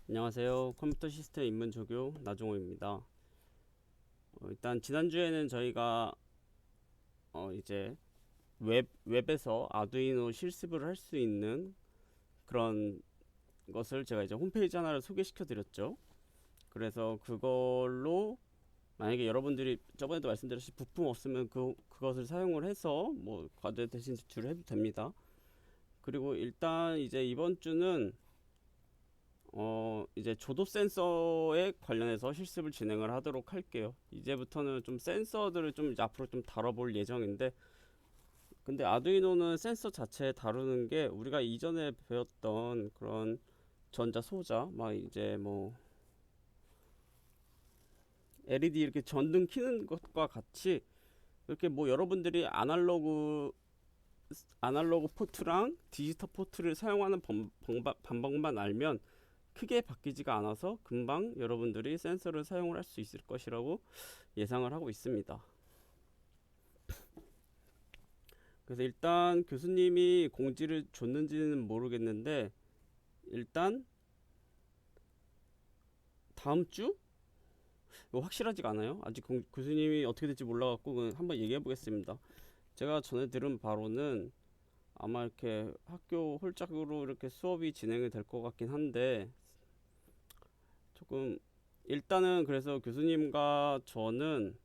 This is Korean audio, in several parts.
안녕하세요. 컴퓨터 시스템 입문 조교 나종호입니다. 일단 지난주에는 저희가 이제 웹에서 아두이노 실습을 할 수 있는 그런 것을 제가 이제 홈페이지 하나를 소개시켜 드렸죠. 그래서 그걸로 만약에 여러분들이 저번에도 말씀드렸듯이 부품 없으면 그것을 사용을 해서 뭐 과제 대신 제출을 해도 됩니다. 그리고 일단 이제 이번 주는 이제 조도 센서에 관련해서 실습을 진행을 하도록 할게요. 이제부터는 좀 센서들을 좀 이제 앞으로 좀 다뤄볼 예정인데, 근데 아두이노는 센서 자체 다루는 게 우리가 이전에 배웠던 그런 전자 소자, 막 이제 뭐 LED 이렇게 전등 켜는 것과 같이 이렇게 뭐 여러분들이 아날로그 포트랑 디지털 포트를 사용하는 방법만 알면 크게 바뀌지가 않아서 금방 여러분들이 센서를 사용을 할 수 있을 것이라고 예상을 하고 있습니다. 그래서 일단 교수님이 공지를 줬는지는 모르겠는데, 일단 다음 주? 이거 확실하지가 않아요. 아직 교수님이 어떻게 될지 몰라갖고 한번 얘기해 보겠습니다. 제가 전에 들은 바로는 아마 이렇게 학교 홀짝으로 이렇게 수업이 진행이 될 것 같긴 한데, 조금 일단은 그래서 교수님과 저는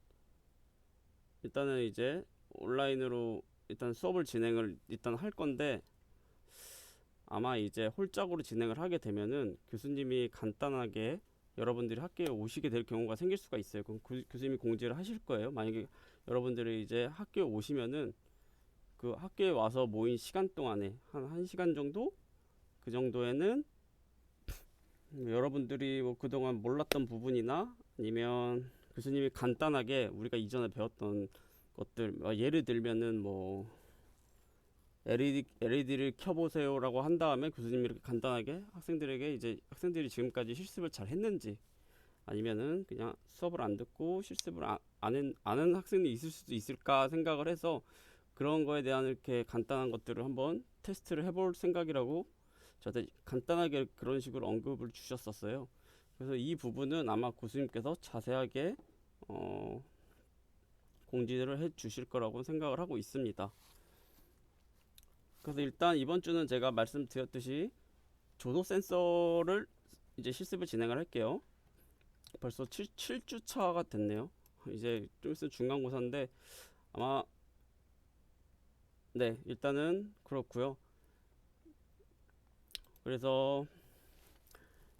일단은 이제 온라인으로 일단 수업을 진행을 일단 할 건데, 아마 이제 홀짝으로 진행을 하게 되면은 교수님이 간단하게 여러분들이 학교에 오시게 될 경우가 생길 수가 있어요. 그럼 교수님이 공지를 하실 거예요. 만약에 여러분들이 이제 학교에 오시면은 그 학교에 와서 모인 시간 동안에 한 1시간 정도, 그 정도에는 여러분들이 뭐 그동안 몰랐던 부분이나 아니면 교수님이 간단하게 우리가 이전에 배웠던 것들, 예를 들면은 뭐 LED를 켜보세요라고 한 다음에 교수님이 이렇게 간단하게 학생들에게 이제 학생들이 지금까지 실습을 잘 했는지, 아니면은 그냥 수업을 안 듣고 실습을 아는 학생이 있을 수도 있을까 생각을 해서 그런 거에 대한 이렇게 간단한 것들을 한번 테스트를 해볼 생각이라고 저한테 간단하게 그런 식으로 언급을 주셨었어요. 그래서 이 부분은 아마 교수님께서 자세하게 어, 공지를 해 주실 거라고 생각을 하고 있습니다. 그래서 일단 이번 주는 제가 말씀드렸듯이 조도 센서를 이제 실습을 진행을 할게요. 벌써 7주 차가 됐네요. 이제 좀 있으면 중간고사인데 아마, 네, 일단은 그렇고요. 그래서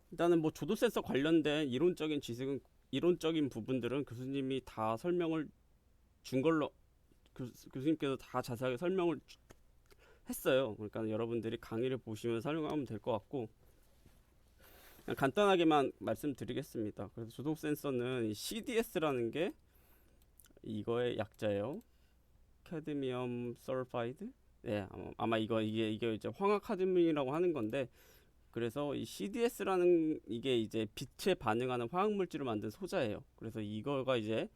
일단은 뭐 조도 센서 관련된 이론적인 부분들은 교수님이 다 설명을 준 걸로, 교수님께서 다 자세하게 설명을 했어요. 그러니까 여러분들이 강의를 보시면 사용하면 될 것 같고, 그냥 간단하게만 말씀드리겠습니다. 그래서 조도 센서는 CDS라는 게 이거의 약자예요. 카드미엄 설파이드. 네, 아마 이게 이제 황화 카드뮴이라고 하는 건데, 그래서 이 CDS라는 이게 이제 빛에 반응하는 화학 물질을 만든 소자예요. 그래서 이거가 이제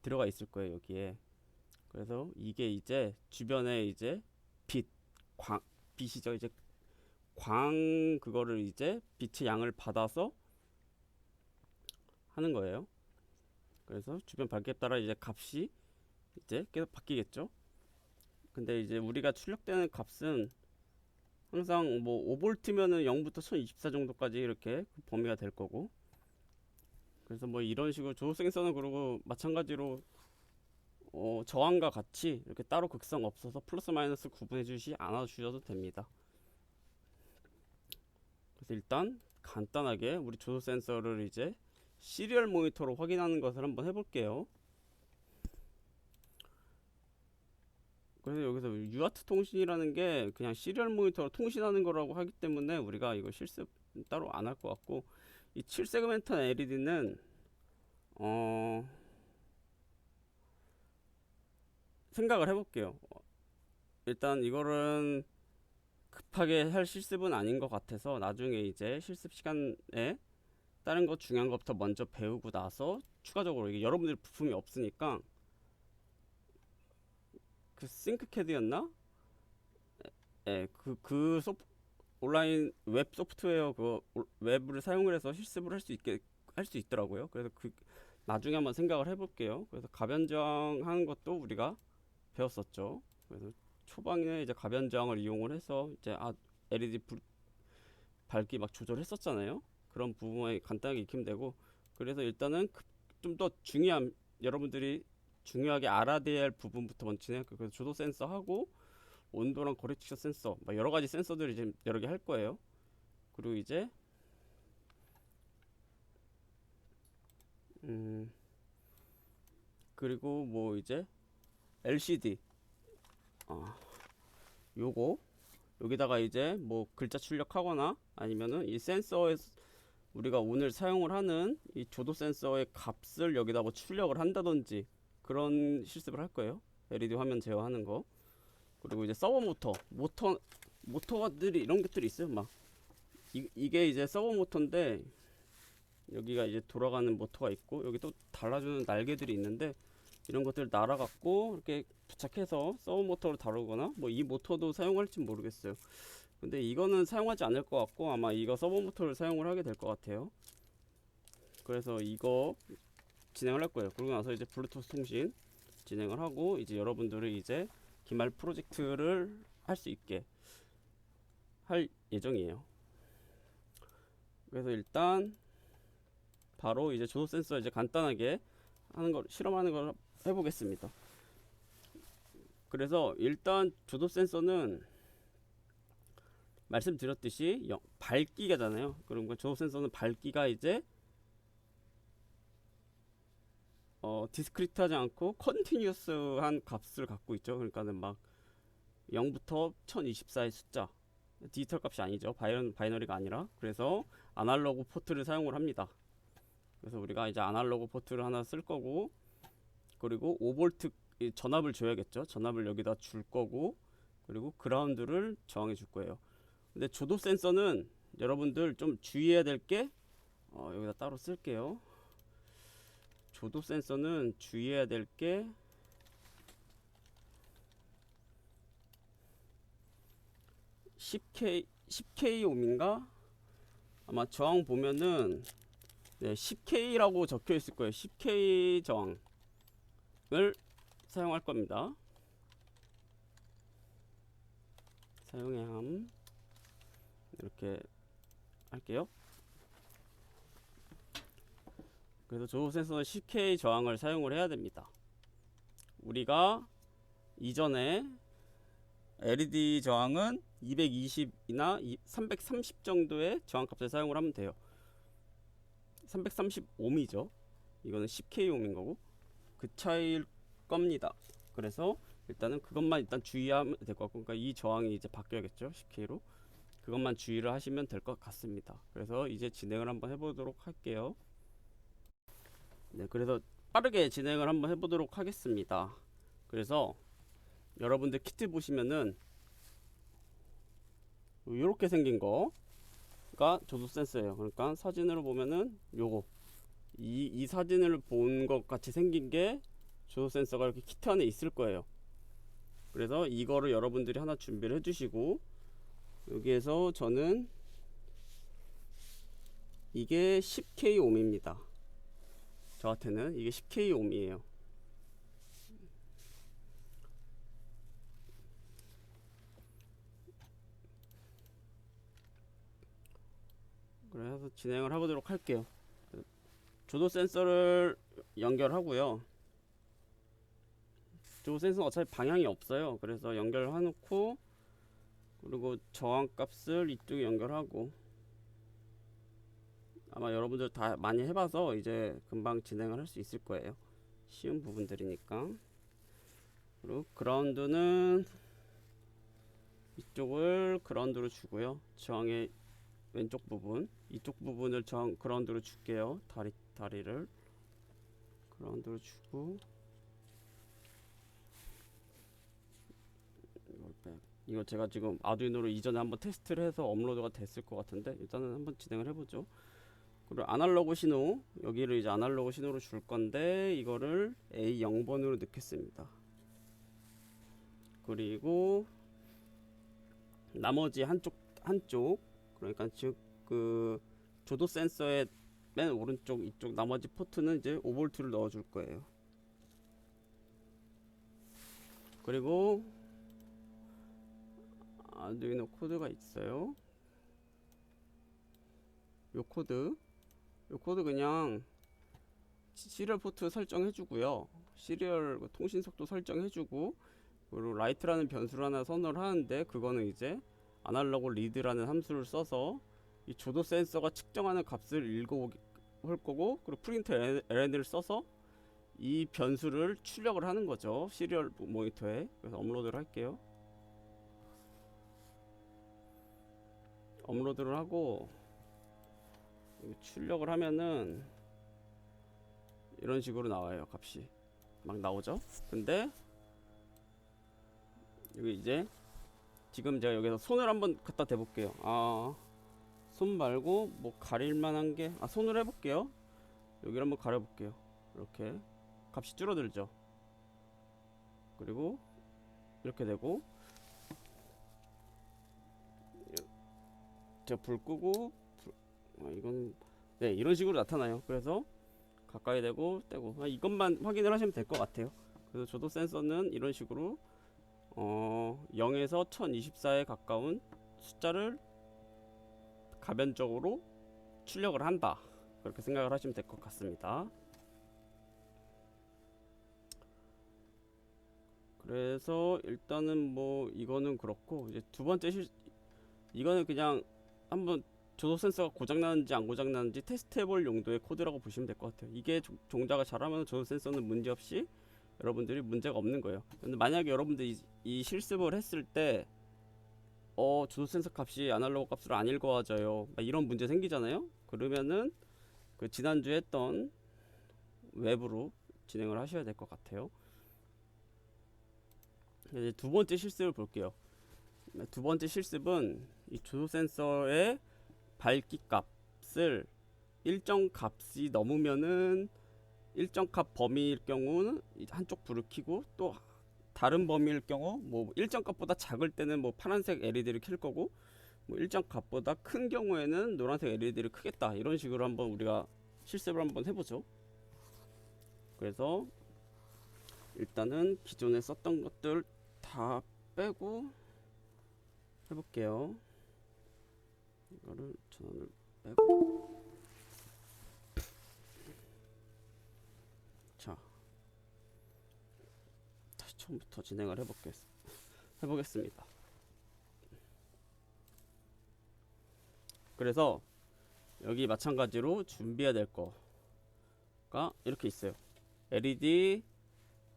들어가 있을 거예요, 여기에. 그래서 이게 이제 주변에 이제 빛, 광, 빛이죠. 이제 그거를 이제 빛의 양을 받아서 하는 거예요. 그래서 주변 밝기에 따라 이제 값이 이제 계속 바뀌겠죠. 근데 이제 우리가 출력되는 값은 항상 뭐 5V면은 0부터 1024 정도까지 이렇게 범위가 될 거고, 그래서 뭐 이런 식으로 조도 센서는 그리고 마찬가지로 저항과 같이 이렇게 따로 극성 없어서 플러스 마이너스 구분해 주시 않아 주셔도 됩니다. 그래서 일단 간단하게 우리 조도 센서를 이제 시리얼 모니터로 확인하는 것을 한번 해볼게요. 그래서 여기서 UART 통신이라는 게 그냥 시리얼 모니터로 통신하는 거라고 하기 때문에 우리가 이거 실습 따로 안 할 것 같고, 이 7세그멘트 LED는 생각을 해볼게요. 일단 이거는 급하게 할 실습은 아닌 것 같아서 나중에 이제 실습 시간에 다른 거 중요한 것부터 먼저 배우고 나서 추가적으로 이게 여러분들 부품이 없으니까 그 싱크캐드였나? 예, 온라인 웹 소프트웨어 웹을 사용을 해서 실습을 할 수 있더라고요. 그래서 나중에 한번 생각을 해볼게요. 그래서 가변 저항하는 것도 우리가 배웠었죠. 그래서 초반에 이제 가변 저항을 이용을 해서 이제 LED 밝기 막 조절했었잖아요. 그런 부분에 간단하게 익히면 되고, 그래서 일단은 좀 더 여러분들이 중요하게 알아야 할 부분부터 먼저 진행할게요. 그래서 조도 센서 하고 온도랑 거리 측정 센서, 막 여러 가지 센서들이 이제 여러 개 할 거예요. 그리고 이제 그리고 뭐 이제 LCD 요거 여기다가 이제 뭐 글자 출력하거나 아니면은 이 센서에 우리가 오늘 사용을 하는 이 조도 센서의 값을 여기다 뭐 출력을 한다든지 그런 실습을 할 거예요. LED 화면 제어하는 거. 그리고 이제 서버 모터들이 이런 것들이 있어요. 막 이게 이제 서버 모터인데 여기가 이제 돌아가는 모터가 있고 여기 또 달라주는 날개들이 있는데 이런 것들 날아갖고 이렇게 부착해서 서버 모터로 다루거나 뭐 이 모터도 사용할지 모르겠어요. 근데 이거는 사용하지 않을 것 같고 아마 이거 서버 모터를 사용을 하게 될 것 같아요. 그래서 이거 진행을 할 거예요. 그러고 나서 이제 블루투스 통신 진행을 하고 이제 여러분들이 이제 기말 프로젝트를 할 수 있게 할 예정이에요. 그래서 일단 바로 이제 조도 센서 이제 간단하게 하는 걸 실험하는 걸 해보겠습니다. 그래서 일단 조도 센서는 말씀드렸듯이 밝기가잖아요. 그러니까 조도 센서는 밝기가 이제 디스크리트하지 않고 컨티뉴어스한 값을 갖고 있죠. 그러니까는 막 0부터 1024의 숫자, 디지털 값이 아니죠. 바이너리가 아니라. 그래서 아날로그 포트를 사용을 합니다. 그래서 우리가 이제 아날로그 포트를 하나 쓸 거고, 그리고 5V 전압을 줘야겠죠. 전압을 여기다 줄 거고, 그리고 그라운드를 저항해 줄 거예요. 근데 조도 센서는 여러분들 좀 주의해야 될 게 여기다 따로 쓸게요. 조도 센서는 주의해야 될 게 10K 옴인가? 아마 저항 보면은 10K라고 적혀 있을 거예요. 10K 저항을 사용할 겁니다. 사용해야 함. 이렇게 할게요. 그래서 조도 센서는 10K 저항을 사용을 해야 됩니다. 우리가 이전에 LED 저항은 220이나 330 정도의 저항값을 사용을 하면 돼요. 330옴이죠. 이거는 10K 옴인 거고 그 차이일 겁니다. 그래서 일단은 그것만 일단 주의하면 될 것 같고, 그러니까 이 저항이 이제 바뀌어야겠죠. 10K로. 그것만 주의를 하시면 될 것 같습니다. 그래서 이제 진행을 한번 해보도록 할게요. 네, 그래서 빠르게 진행을 한번 해보도록 하겠습니다. 그래서 여러분들 키트 보시면은 이렇게 생긴 거가 조도 센서예요. 그러니까 사진으로 보면은 요거 이 사진을 본 것 같이 생긴 게 조도 센서가 이렇게 키트 안에 있을 거예요. 그래서 이거를 여러분들이 하나 준비를 해주시고, 여기에서 저는 이게 10K 옴입니다. 저한테는 이게 10K 옴이에요. 그래서 진행을 해보도록 할게요. 조도 센서를 연결하고요. 조도 센서는 어차피 방향이 없어요. 그래서 연결해 놓고, 그리고 저항 값을 이쪽에 연결하고, 아마 여러분들 다 많이 해봐서 이제 금방 진행을 할 수 있을 거예요. 쉬운 부분들이니까. 그리고 그라운드는 이쪽을 그라운드로 주고요. 저항의 왼쪽 부분, 이쪽 부분을 저항 그라운드로 줄게요. 다리를 그라운드로 주고, 이거 제가 지금 아두이노로 이전에 한번 테스트를 해서 업로드가 됐을 것 같은데 일단은 한번 진행을 해보죠. 그리고 아날로그 신호, 여기를 이제 아날로그 신호로 줄 건데 이거를 A0번으로 넣겠습니다. 그리고 나머지 한쪽, 그러니까 즉 그 조도 센서의 맨 오른쪽 이쪽 나머지 포트는 이제 5V를 넣어줄 거예요. 그리고 아두이노 코드가 있어요. 요 코드 그냥 시리얼 포트 설정해주고요. 시리얼 통신 속도 설정해주고, 그리고 라이트라는 변수를 하나 선언을 하는데, 그거는 이제 아날로그 리드라는 함수를 써서 이 조도 센서가 측정하는 값을 읽어올 거고, 그리고 프린트 ln을 써서 이 변수를 출력을 하는 거죠, 시리얼 모니터에. 그래서 업로드를 할게요. 업로드를 하고 출력을 하면은 이런 식으로 나와요. 값이 막 나오죠. 근데 여기 이제 지금 제가 여기서 손을 한번 갖다 대볼게요. 손 말고 뭐 가릴 만한 게, 손을 해볼게요. 여기를 한번 가려볼게요. 이렇게 값이 줄어들죠. 그리고 이렇게 되고, 제가 불 끄고 이건 네, 이런 식으로 나타나요. 그래서 가까이 대고 떼고, 이것만 확인을 하시면 될 것 같아요. 그래서 조도 센서는 이런 식으로 0에서 1024에 가까운 숫자를 가변적으로 출력을 한다, 그렇게 생각을 하시면 될 것 같습니다. 그래서 일단은 뭐 이거는 그렇고, 이제 두 번째 이거는 그냥 한번 조도 센서가 고장나는지 안 고장나는지 테스트해볼 용도의 코드라고 보시면 될 것 같아요. 이게 종자가 잘하면 조도 센서는 문제없이 여러분들이 문제가 없는 거예요. 근데 만약에 여러분들이 이 실습을 했을 때 조도 센서 값이 아날로그 값으로 안 읽어와져요, 이런 문제 생기잖아요. 그러면은 그 지난주에 했던 웹으로 진행을 하셔야 될 것 같아요. 이제 두 번째 실습을 볼게요. 두 번째 실습은 이 조도 센서의 밝기 값을 일정 값이 넘으면은, 일정 값 범위일 경우는 한쪽 불을 켜고, 또 다른 범위일 경우 뭐 일정 값보다 작을 때는 뭐 파란색 LED를 켤 거고, 뭐 일정 값보다 큰 경우에는 노란색 LED를 크겠다, 이런 식으로 한번 우리가 실습을 한번 해보죠. 그래서 일단은 기존에 썼던 것들 다 빼고 해볼게요. 이거를 전원을 빼고, 자 다시 처음부터 진행을 해보겠습니다. 그래서 여기 마찬가지로 준비해야 될 거가 이렇게 있어요. LED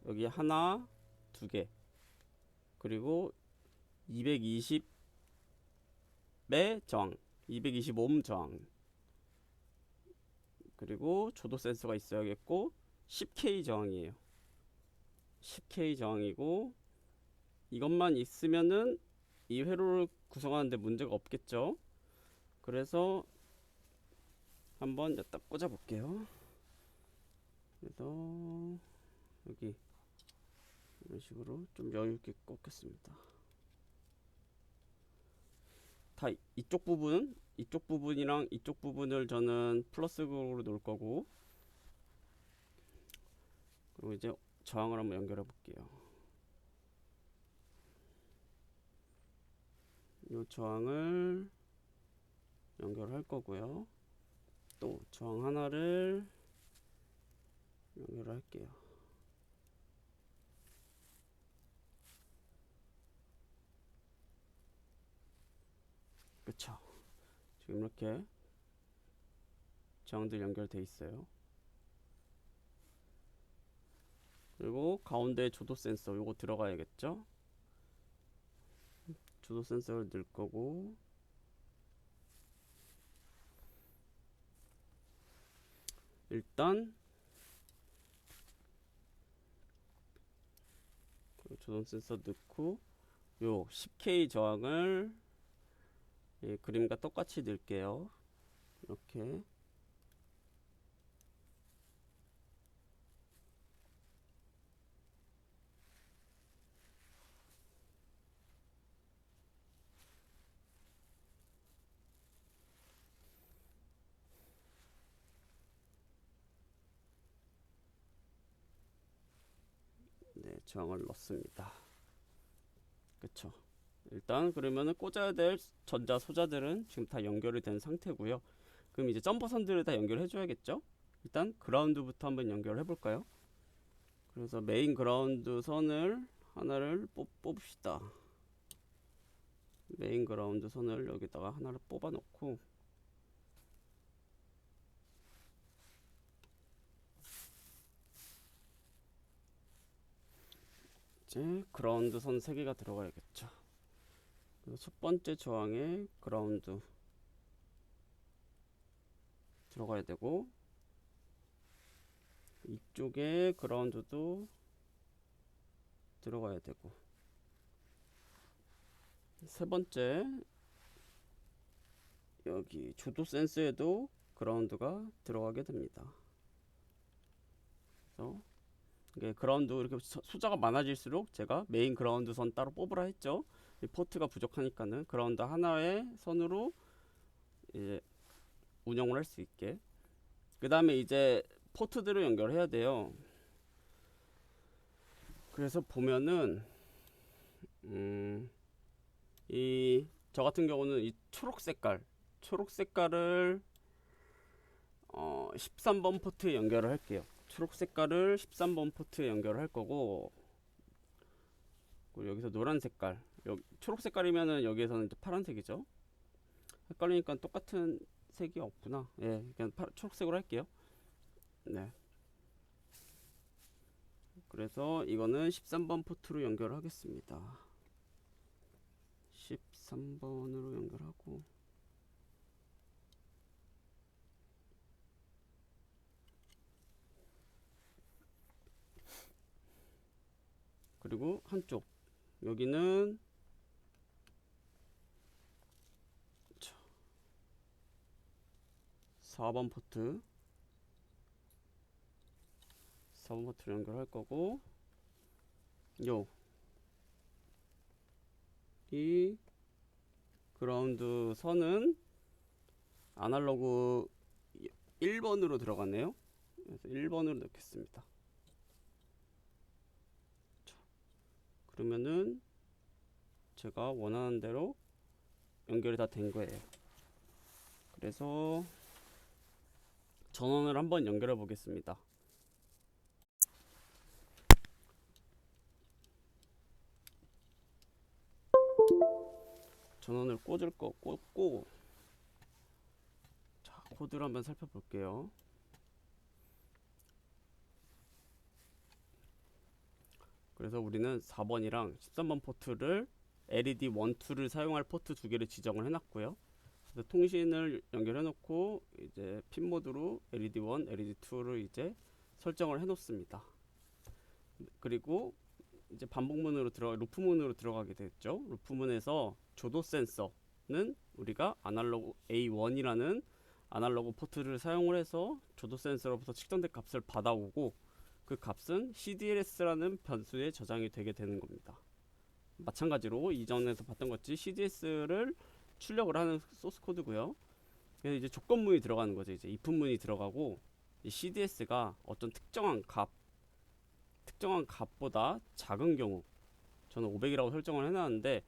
여기 하나, 두 개, 그리고 220의 저항, 225옴 저항, 그리고 조도 센서가 있어야겠고 10K 저항이에요. 10K 저항이고, 이것만 있으면은 이 회로를 구성하는데 문제가 없겠죠. 그래서 한번 여기다 꽂아 볼게요. 그래서 여기 이런 식으로 좀 여유있게 꽂겠습니다. 다 이쪽 부분이랑 이쪽 부분을 저는 플러스로 놓을 거고, 그리고 이제 저항을 한번 연결해 볼게요. 이 저항을 연결할 거고요. 또 저항 하나를 연결할게요. 그쵸? 지금 이렇게 저항들 연결돼 있어요. 그리고 가운데 조도 센서 요거 들어가야겠죠? 조도 센서를 넣을 거고, 일단 조도 센서 넣고 요 10K 저항을 그림과 똑같이 넣을게요. 이렇게. 저항을 넣습니다. 그쵸. 일단 그러면은 꽂아야 될 전자 소자들은 지금 다 연결이 된 상태고요. 그럼 이제 점퍼선들을 다 연결해 줘야겠죠. 일단 그라운드부터 한번 연결해 볼까요? 그래서 메인 그라운드 선을 하나를 뽑읍시다. 메인 그라운드 선을 여기다가 하나를 뽑아 놓고, 이제 그라운드 선 3개가 들어가야겠죠. 그래서 첫 번째 저항에 그라운드 들어가야 되고, 이쪽에 그라운드도 들어가야 되고, 세 번째 여기 조도 센서에도 그라운드가 들어가게 됩니다. 그래서 이게 그라운드 이렇게 숫자가 많아질수록 제가 메인 그라운드 선 따로 뽑으라 했죠. 이 포트가 부족하니까는 그라운드 하나의 선으로 이제 운영을 할 수 있게. 그 다음에 이제 포트들을 연결해야 돼요. 그래서 보면은 이 저 같은 경우는 이 초록 색깔을 13번 포트에 연결을 할게요. 초록 색깔을 13번 포트에 연결을 할 거고, 그리고 여기서 노란 색깔, 초록 색깔이면은 여기에서는 이제 파란색이죠. 헷갈리니까 똑같은 색이 없구나. 예, 그냥 초록색으로 할게요. 네. 그래서 이거는 13번 포트로 연결하겠습니다. 13번으로 연결하고, 그리고 한쪽 여기는 4번 포트 4번 포트로 연결할 거고, 이 그라운드 선은 아날로그 1번으로 들어가네요. 그래서 1번으로 넣겠습니다. 그러면은 제가 원하는 대로 연결이 다 된 거예요. 그래서 전원을 한번 연결해 보겠습니다. 전원을 꽂을 거 꽂고, 자, 코드를 한번 살펴볼게요. 그래서 우리는 4번이랑 13번 포트를 LED 1, 2를 사용할 포트 2개를 지정을 해놨고요. 그래서 통신을 연결해 놓고 이제 핀 모드로 LED 1, LED 2를 이제 설정을 해 놓습니다. 그리고 이제 반복문으로 루프문으로 들어가게 됐죠. 루프문에서 조도 센서는 우리가 아날로그 A1이라는 아날로그 포트를 사용을 해서 조도 센서로부터 측정된 값을 받아오고, 그 값은 CDLS라는 변수에 저장이 되게 되는 겁니다. 마찬가지로 이전에서 봤던 것처럼 CDS를 출력을 하는 소스 코드고요. 그래서 이제 조건문이 들어가는 거죠. 이제 if문이 들어가고, 이 CDS가 어떤 특정한 값보다 작은 경우, 저는 500이라고 설정을 해놨는데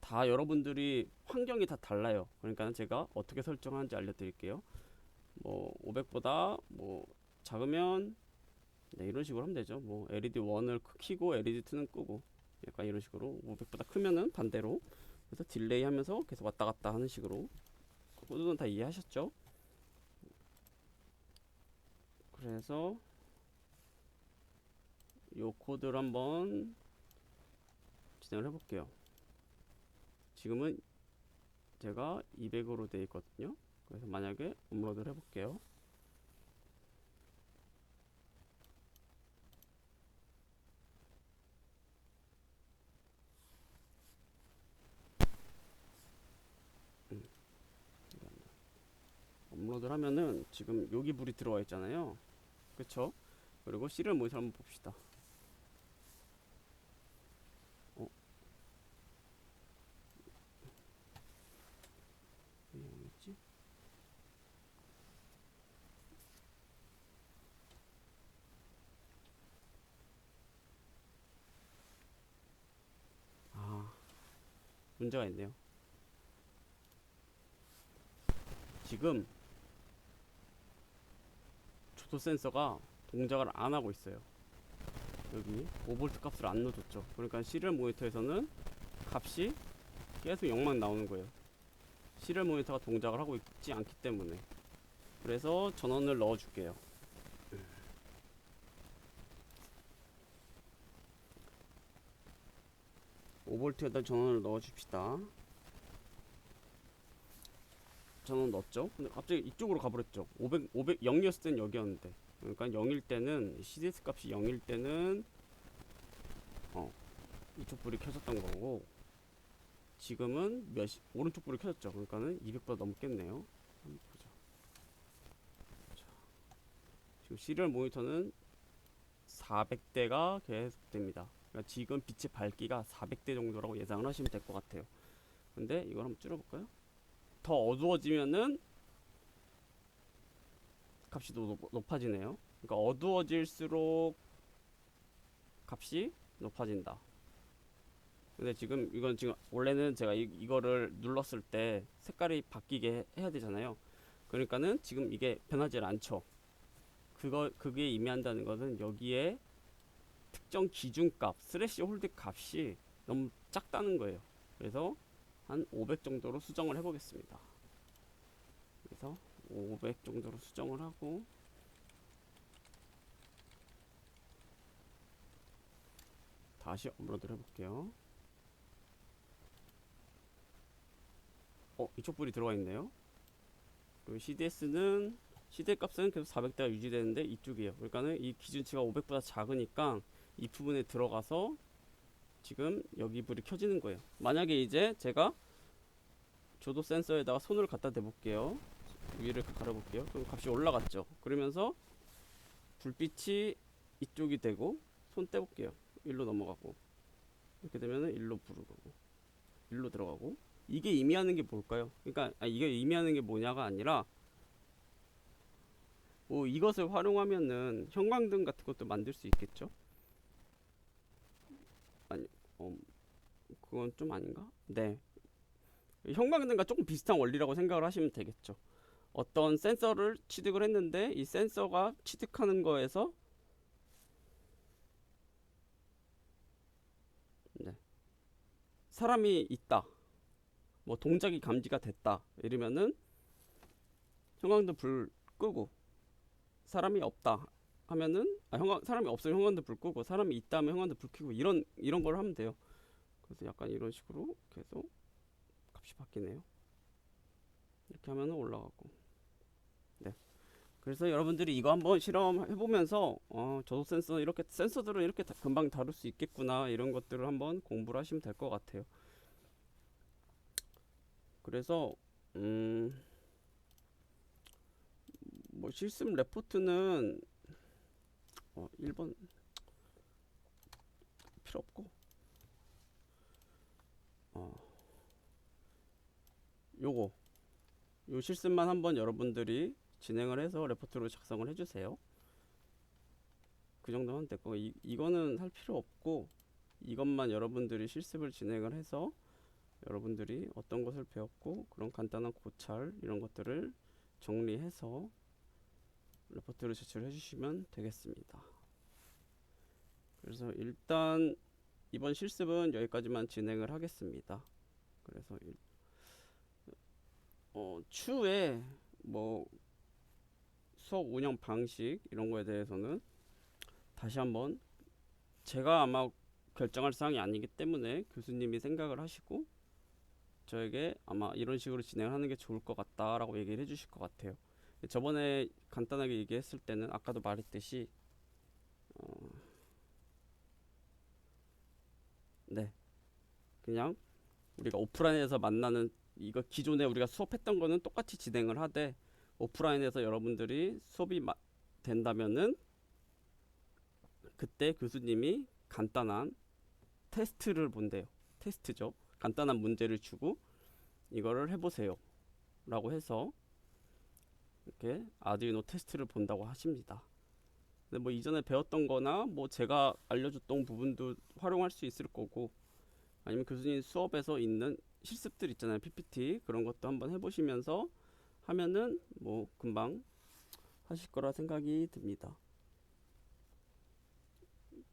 다 여러분들이 환경이 다 달라요. 그러니까 제가 어떻게 설정하는지 알려드릴게요. 뭐 500보다 뭐 작으면 네, 이런 식으로 하면 되죠. 뭐 LED 1을 켜고 LED 2는 끄고, 약간 이런 식으로. 500보다 크면은 반대로. 그래서 딜레이 하면서 계속 왔다 갔다 하는 식으로. 코드는 다 이해하셨죠? 그래서 요 코드를 한번 진행을 해볼게요. 지금은 제가 200으로 되어 있거든요. 그래서 만약에 업로드를 해볼게요. 업로드를 하면은 지금 여기 불이 들어와 있잖아요. 그쵸? 그리고 시리얼 모니터 한번 봅시다. 어디지? 문제가 있네요. 지금 조도 센서가 동작을 안 하고 있어요. 여기 5V 값을 안 넣어줬죠. 그러니까 시리얼 모니터에서는 값이 계속 0만 나오는 거예요. 시리얼 모니터가 동작을 하고 있지 않기 때문에. 그래서 전원을 넣어줄게요. 5V에다 전원을 넣어줍시다. 전원 넣었죠. 근데 갑자기 이쪽으로 가버렸죠. 0이었을 땐 여기였는데. 그러니까 0일 때는 CDS 값이 0일 때는 이쪽 불이 켜졌던 거고, 지금은 오른쪽 불이 켜졌죠. 그러니까는 200보다 넘겠네요. 한번 보자. 자, 지금 시리얼 모니터는 400대가 계속됩니다. 그러니까 지금 빛의 밝기가 400대 정도라고 예상을 하시면 될 것 같아요. 근데 이걸 한번 줄여볼까요? 더 어두워지면은 값이 높아지네요. 그러니까 어두워질수록 값이 높아진다. 근데 지금 이건 지금 원래는 제가 이거를 눌렀을 때 색깔이 바뀌게 해야 되잖아요. 그러니까는 지금 이게 변하지 않죠. 그게 의미한다는 것은 여기에 특정 기준값 스래시 홀드 값이 너무 작다는 거예요. 그래서 한 500 정도로 수정을 해보겠습니다. 그래서 500 정도로 수정을 하고, 다시 업로드를 해볼게요. 이쪽 불이 들어가 있네요. 그리고 CD 값은 계속 400대가 유지되는데 이쪽이에요. 그러니까는 이 기준치가 500보다 작으니까 이 부분에 들어가서 지금 여기 불이 켜지는 거예요. 만약에 이제 제가 조도 센서에다가 손을 갖다 대볼게요. 위를 가려볼게요. 그럼 값이 올라갔죠. 그러면서 불빛이 이쪽이 되고, 손 떼볼게요. 일로 넘어가고, 이렇게 되면은 일로 부르고, 일로 들어가고. 이게 의미하는 게 뭘까요? 그러니까 이게 의미하는 게 뭐냐가 아니라, 뭐 이것을 활용하면은 형광등 같은 것도 만들 수 있겠죠? 아니, 그건 좀 아닌가? 네. 형광등과 조금 비슷한 원리라고 생각을 하시면 되겠죠. 어떤 센서를 취득을 했는데 이 센서가 취득하는 거에서 사람이 있다, 뭐 동작이 감지가 됐다 이러면은 형광등 불 끄고, 사람이 없다 하면은 사람이 없으면 형광등 불 끄고, 사람이 있다 하면 형광등 불 켜고, 이런 걸 하면 돼요. 그래서 약간 이런 식으로 계속 값이 바뀌네요. 이렇게 하면은 올라가고. 네. 그래서 여러분들이 이거 한번 실험해 보면서 저도 센서들은 이렇게 금방 다룰 수 있겠구나, 이런 것들을 한번 공부를 하시면 될 것 같아요. 그래서 뭐 실습 레포트는 1번 필요 없고, 요 실습만 한번 여러분들이 진행을 해서 레포트로 작성을 해주세요. 그 정도면 될 거고, 이거는 할 필요 없고, 이것만 여러분들이 실습을 진행을 해서 여러분들이 어떤 것을 배웠고 그런 간단한 고찰 이런 것들을 정리해서 레포트를 제출해 주시면 되겠습니다. 그래서 일단 이번 실습은 여기까지만 진행을 하겠습니다. 그래서 추후에 뭐 수업 운영 방식 이런 거에 대해서는 다시 한번, 제가 아마 결정할 사항이 아니기 때문에 교수님이 생각을 하시고 저에게 아마 이런 식으로 진행을 하는 게 좋을 것 같다라고 얘기를 해주실 것 같아요. 저번에 간단하게 얘기했을 때는 아까도 말했듯이 그냥 우리가 오프라인에서 만나는, 이거 기존에 우리가 수업했던 거는 똑같이 진행을 하되, 오프라인에서 여러분들이 수업이 된다면은 그때 교수님이 간단한 테스트를 본대요. 테스트죠. 간단한 문제를 주고 이거를 해보세요 라고 해서 이렇게 아두이노 테스트를 본다고 하십니다. 근데 뭐 이전에 배웠던 거나 뭐 제가 알려줬던 부분도 활용할 수 있을 거고, 아니면 교수님 수업에서 있는 실습들 있잖아요. PPT 그런 것도 한번 해보시면서 하면은 뭐 금방 하실 거라 생각이 듭니다.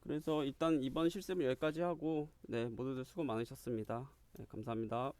그래서 일단 이번 실습은 여기까지 하고, 네, 모두들 수고 많으셨습니다. 네, 감사합니다.